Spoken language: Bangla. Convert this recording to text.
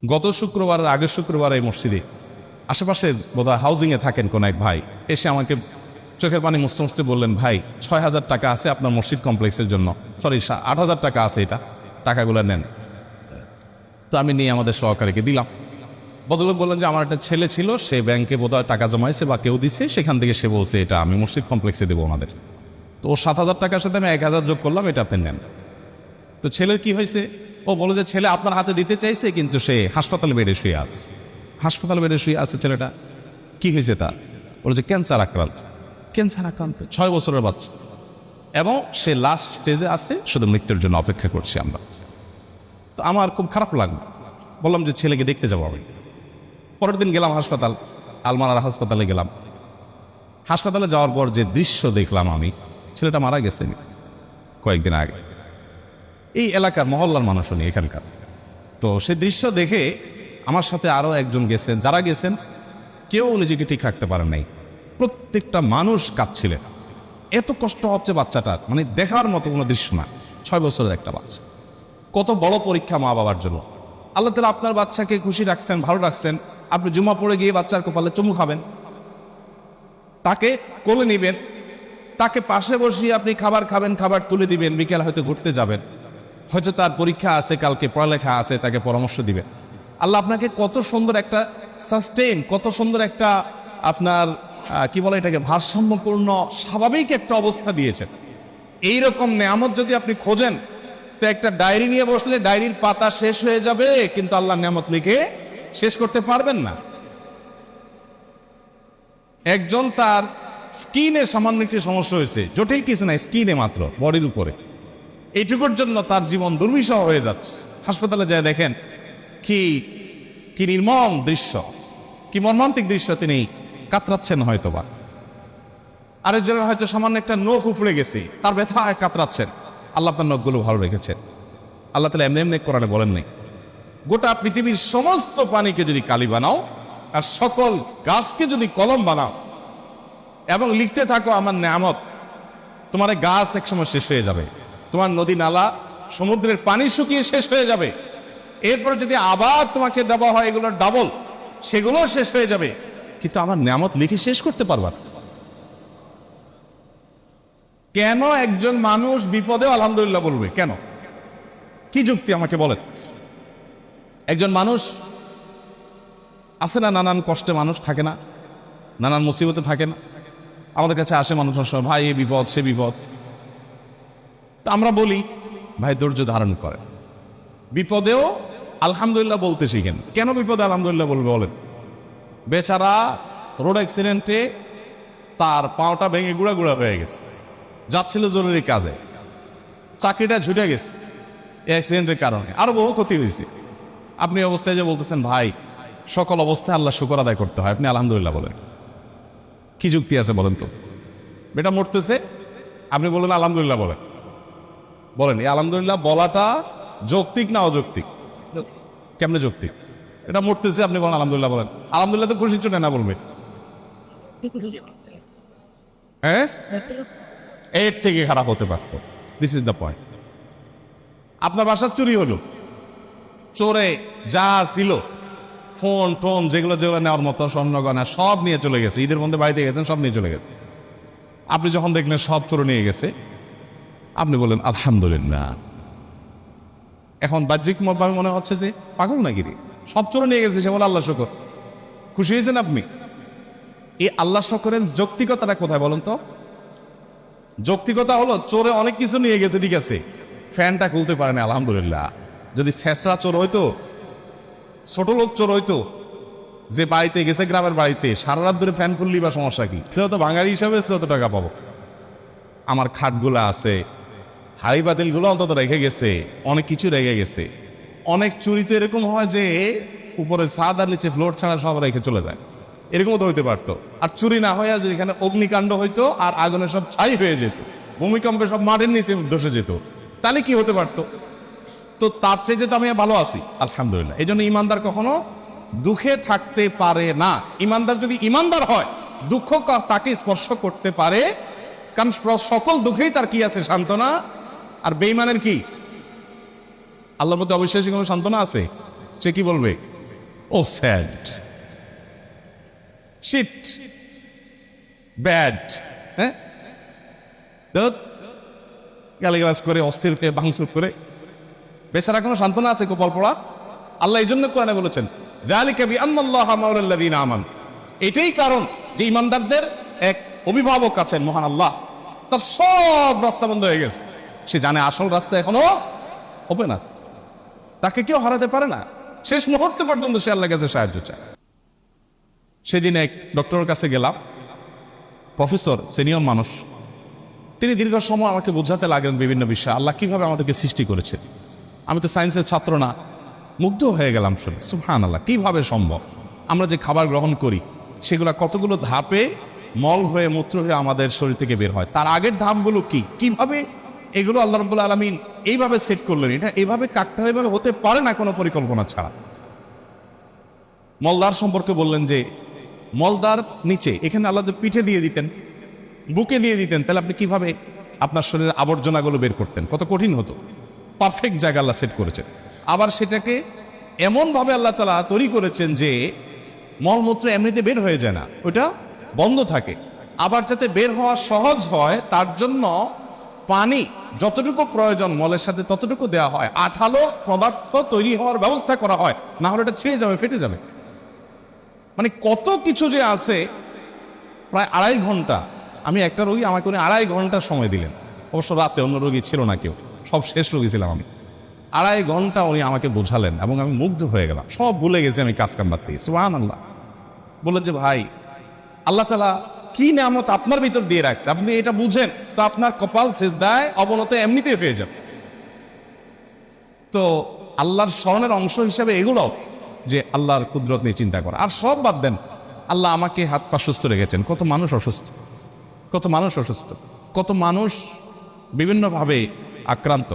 গত শুক্রবারের আগের শুক্রবার এই মসজিদে আশেপাশের বোধহয় হাউজিংয়ে থাকেন কোন এক ভাই এসে আমাকে চোখের পানি মুছতে মুছতে বললেন, ভাই ৬,০০০ টাকা আছে আপনার মসজিদ কমপ্লেক্সের জন্য, সরি ৮,০০০ টাকা আছে, এটা টাকাগুলো নেন। তো আমি নিয়ে আমাদের সহকারীকে দিলাম। ভদ্রলোক বললেন যে আমার একটা ছেলে ছিল, সে ব্যাংকে বোধহয় টাকা জমাইছে বা কেউ দিছে, সেখান থেকে সে বলছে এটা আমি মসজিদ কমপ্লেক্সে দেবো ওনাদের। তো ও ৭,০০০ টাকার সাথে আমি ১,০০০ যোগ করলাম, এটা আপনি নেন। তো ছেলের কি হয়েছে? ও বলে যে ছেলে আপনার হাতে দিতে চাইছে, কিন্তু সে হাসপাতালে বেডে শুয়ে আছে। হাসপাতালে বেডে শুয়ে আছে ছেলেটা। কি হয়েছে তার? বলে যে ক্যান্সার আক্রান্ত। ক্যান্সার আক্রান্ত ৬ বছরের বাচ্চা, এবং সে লাস্ট স্টেজে আছে, শুধু মৃত্যুর জন্য অপেক্ষা করছি আমরা। তো আমার খুব খারাপ লাগলো, বললাম যে ছেলেকে দেখতে যাবো আমি। পরের দিন গেলাম হাসপাতাল, আলমারার হাসপাতালে গেলাম। হাসপাতালে যাওয়ার পর যে দৃশ্য দেখলাম আমি, ছেলেটা মারা গেছে কয়েকদিন আগে। এই এলাকার মহল্লার মানুষ উনি এখানকার। তো সে দৃশ্য দেখে আমার সাথে আরও একজন গেছেন, যারা গেছেন কেউ নিজেকে ঠিক রাখতে পারেন নাই। প্রত্যেকটা মানুষ কাঁদছিলেন, এত কষ্ট হচ্ছে বাচ্চাটার, মানে দেখার মতো কোনো দৃশ্য না। ৬ বছরের একটা বাচ্চা, কত বড় পরীক্ষা মা বাবার জন্য। আল্লাহ তাআলা আপনার বাচ্চাকে খুশি রাখছেন, ভালো রাখছেন, আপনি জুমা পড়ে গিয়ে বাচ্চার কপালে চুমু খাবেন, তাকে কোলে নেবেন, তাকে পাশে বসিয়ে আপনি খাবার খাবেন, খাবার তুলে দিবেন, বিকেল হয়তো ঘুরতে যাবেন, হয়তো তার পরীক্ষা আছে, কালকে পড়ালেখা আছে, তাকে পরামর্শ দিবেন। আল্লাহ আপনাকে কত সুন্দর একটা সাস্টেইন, কত সুন্দর একটা আপনার কি বলে এটাকে, ভারসাম্যপূর্ণ স্বাভাবিক একটা অবস্থা দিয়েছেন। এইরকম নেয়ামত যদি আপনি খোঁজেন, তো একটা ডায়েরি নিয়ে বসলে ডায়েরির পাতা শেষ হয়ে যাবে, কিন্তু আল্লাহর নেয়ামত লিখে শেষ করতে পারবেন না। একজন তার স্কিনের সামান্য একটি সমস্যা হয়েছে, জটিল কিছু নাই, স্কিনে মাত্র, বডির উপরে, এইটুকুর জন্য তার জীবন দুর্বিষহ হয়ে যাচ্ছে। হাসপাতালে যায় দেখেন কি কি নির্মম দৃশ্য, কি মর্মান্তিক দৃশ্য, তিনি কাতরাচ্ছেন হয়তোবা। আরেকজনের হয়তো সামান্য একটা নখ উপড়ে গেছে, তার ব্যথায় কাতরাচ্ছেন। আল্লাহ আপনার নখগুলো ভালো রেখেছেন। আল্লাহ তাআলা এমনি এমনি কোরআনে বলেন নাই, গোটা পৃথিবীর সমস্ত প্রাণীকে যদি কালি বানাও আর সকল গাছকে যদি কলম বানাও এবং লিখতে থাকো আমার নেয়ামত, তোমার গাছ একসময় শেষ হয়ে যাবে, তোমার নদী নালা সমুদ্রের পানি শুকিয়ে শেষ হয়ে যাবে, এরপর যদি আবার তোমাকে দেওয়া হয় এগুলোর ডাবল, সেগুলো শেষ হয়ে যাবে, কিন্তু আমার নেয়ামত লিখে শেষ করতে পারবা না। কেন একজন মানুষ বিপদেও আলহামদুলিল্লাহ বলবে? কেন? কি যুক্তি আমাকে বলেন। একজন মানুষ আছে না, নানান কষ্টে মানুষ থাকে না, নানান মুসিবতে থাকে না, আমাদের কাছে আসে মানুষ, ভাই এ বিপদ সে বিপদ। তা আমরা বলি ভাই ধৈর্য ধারণ করেন, বিপদেও আলহামদুলিল্লাহ বলতে শিখেন। কেন বিপদে আলহামদুলিল্লাহ বলবে বলেন? বেচারা রোড অ্যাক্সিডেন্টে তার পাওটা ভেঙে গুঁড়া গুঁড়া হয়ে গেছে, যাচ্ছিল জরুরি কাজে, চাকরিটা ছুটে গেছে এই অ্যাক্সিডেন্টের কারণে, আরো বহু ক্ষতি হয়েছে। আপনি অবস্থায় যে বলতেছেন ভাই সকল অবস্থায় আল্লাহ শুকর আদায় করতে হয়, আপনি আলহামদুলিল্লাহ বলেন। কি যুক্তি আছে বলেন তো? বেটা মরতেছে, আপনি বলেন আলহামদুলিল্লাহ বলেন। বলেন এই আলহামদুলিল্লাহ বলাটা যৌক্তিক না অযৌক্তিক? কেমনে যৌক্তিক? এটা মরতেছে, আপনি বলেন আলহামদুলিল্লাহ বলেন। আলহামদুলিল্লাহ তো খুশির জন্য না বলবে, হ্যাঁ? এর থেকে খারাপ হতে পারতো। This is the point. আপনার বাসার চুরি হলো, চোরে যা ছিল ফোন টোন যেগুলো যেগুলো নেওয়ার মতো স্বর্ণ গয়না সব নিয়ে চলে গেছে, ঈদের মধ্যে বাড়িতে গেছেন সব নিয়ে চলে গেছে। আপনি যখন দেখলেন সব চোর নিয়ে গেছে, আপনি বললেন আলহামদুলিল্লাহ। এখন বাহ্যিক মনে হচ্ছে যে পাগল নাকি রে, সব চোর নিয়ে গেছে, সে বলে আল্লাহ শুকর। খুশি হয়েছেন আপনি? এই আল্লাহ শুকরের যৌক্তিকতাটা কোথায় বলুন তো? যৌক্তিকতা হলো চোরে অনেক কিছু নিয়ে গেছে, ঠিক আছে, ফ্যানটা খুলতে পারে না, আলহামদুলিল্লাহ। যদি ছেঁচড়া চোর হইতো, ছোট লোক চোর হইতো, যে বাড়িতে গেছে গ্রামের বাড়িতে সারা রাত ধরে ফ্যান খুললি বা সমস্যা কি, সেটা তো বাঙালি হিসাবে তত টাকা পাবো। আমার খাটগুলো আছে, হাড়ি বাতিলগুলো অন্তত রেখে গেছে, অনেক কিছু রেখে গেছে। অনেক চুরিতে এরকম হয় যে উপরে ছাদ আর নিচে ফ্লোর ছাড়া সব রেখে চলে যায়, এরকমও তো হইতে পারতো। আর চুরি না হয়ে যদি এখানে অগ্নিকাণ্ড হইতো আর আগুনে সব ছাই হয়ে যেত, ভূমিকম্পে সব মাটির নিচে ধসে যেত, তাহলে কি হতে পারতো? তো তার চাইতে তো আমি ভালো আছি আলহামদুলিল্লাহ। এই জন্য ইমানদার কখনো দুঃখে থাকতে পারে না। ইমানদার যদি ইমানদার হয়, দুঃখ তাকে স্পর্শ করতে পারে, কারণ সকল দুঃখেই তার কি আছে? সান্ত্বনা। আর বেঈমানের কি? আল্লাহর মধ্যে অবিশ্বাসী কোনো সান্ত্বনা আছে? সে কি বলবে? ও স্যাড, শিট, ব্যাড, হ্যাঁ, গালিগালাজ করে, অস্থির করে, ভাঙচুর করে। বেচারা কোনো সান্ত্বনা আছে কপাল পড়া? আল্লাহ এই জন্য কোরআনে বলেছেন যালিকা বিআন্নাল্লাহা মাওলাল্লাযীনা আমানু, এটাই কারণ যে ইমানদারদের এক অভিভাবক আছেন মহান আল্লাহ, তার সব রাস্তা বন্ধ হয়ে গেছে, সে জানে আসল রাস্তা এখনো ওপেন আছে, তাকে কেউ হারাতে পারে না, শেষ মুহূর্তে পর্যন্ত সে আল্লাহর কাছে সাহায্য চায়। সেদিন এক ডক্টরের কাছে গেলাম, প্রফেসর, সিনিয়র মানুষ, তিনি দীর্ঘ সময় আমাকে বোঝাতে লাগলেন বিভিন্ন বিষয়, আল্লাহ কিভাবে আমাদেরকে সৃষ্টি করেছে। আমি তো সায়েন্সের ছাত্র না, মুগ্ধ হয়ে গেলাম শুনে, সুবহানাল্লাহ, কিভাবে সম্ভব? আমরা যে খাবার গ্রহণ করি সেগুলো কতগুলো ধাপে মল হয়ে মূত্র হয়ে আমাদের শরীর থেকে বের হয়, তার আগের ধাপগুলো কি, কিভাবে এগুলো আল্লাহ রাব্বুল আলামিন এইভাবে সেট করলেন। এটা এইভাবে কাকতালীয়ভাবে হতে পারে না কোনো পরিকল্পনা ছাড়া। মলদার সম্পর্কে বললেন যে মলদার নিচে, এখানে আল্লাহ যদি পিঠে দিয়ে দিতেন, বুকে দিয়ে দিতেন, তাহলে আপনি কিভাবে আপনার শরীরের আবর্জনাগুলো বের করতেন? কত কঠিন হতো। পারফেক্ট জায়গা আল্লাহ সেট করেছেন। আবার সেটাকে এমনভাবে আল্লাহ তাআলা তৈরি করেছেন যে মলমূত্র এমনিতে বের হয়ে যায় না, ওটা বন্ধ থাকে। আবার যাতে বের হওয়া সহজ হয় তার জন্য পানি যতটুকু প্রয়োজন মলের সাথে ততটুকু দেওয়া হয়, আঠালো পদার্থ তৈরি হওয়ার ব্যবস্থা করা হয়, না হলে এটা ছিঁড়ে যাবে, ফেটে যাবে। মানে কত কিছু যে আছে। প্রায় 2.5 ঘন্টা, আমি একটা রোগী, আমাকে উনি 2.5 ঘন্টা সময় দিলেন। অবশ্য রাতে অন্য রোগী ছিল না, কেউ, সব শেষ রোগী ছিলাম আমি। 2.5 ঘন্টা উনি আমাকে বোঝালেন এবং আমি মুগ্ধ হয়ে গেলাম, সব ভুলে গেছি আমি কাজ কাম বাদ দিয়ে। সুবহানাল্লাহ। বললেন যে ভাই, আল্লাহ তাআলা কি নিয়ামত আপনার ভিতর দিয়ে রাখছে, আপনি এটা বুঝেন তো আপনার কপাল সিজদায় অবনত এমনিতেই হয়ে যাবে। তো আল্লাহর স্মরণের অংশ হিসাবে এগুলো, যে আল্লাহর কুদরত নিয়ে চিন্তা করা। আর সব বাদ দেন, আল্লাহ আমাকে হাত পা সুস্থ রেখেছেন, কত মানুষ অসুস্থ, কত মানুষ অসুস্থ, কত মানুষ বিভিন্নভাবে আক্রান্ত।